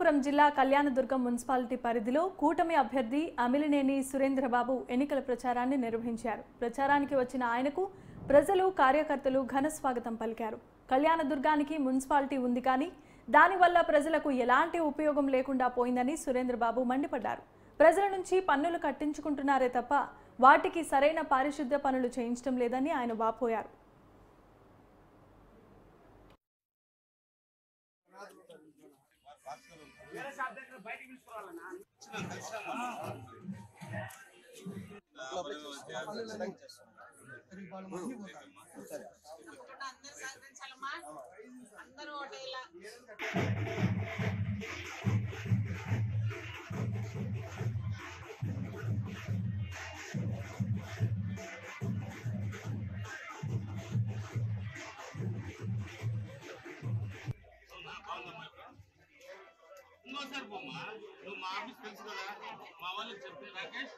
అనంతపురం జిల్లా కళ్యాణదుర్గం మున్సిపాలిటీ పరిధిలో కూటమి అభ్యర్థి అమిలినేని సురేంద్రబాబు ఎన్నికల ప్రచారాన్ని నిర్వహించారు. ప్రచారానికి వచ్చిన ఆయనకు ప్రజలు, కార్యకర్తలు ఘన స్వాగతం పలికారు. కళ్యాణదుర్గానికి మున్సిపాలిటీ ఉంది కానీ దానివల్ల ప్రజలకు ఎలాంటి ఉపయోగం లేకుండా పోయిందని సురేంద్రబాబు మండిపడ్డారు. ప్రజల నుంచి పన్నులు కట్టించుకుంటున్నారే తప్ప వాటికి సరైన పారిశుద్ధ్య పనులు చేయించడం లేదని ఆయన వాపోయారు. ఇంకోసారి పోమ్మా, నువ్వు మా ఆఫీస్ తెలుసు కదా, మా వాళ్ళకి చెప్పి రాకేష్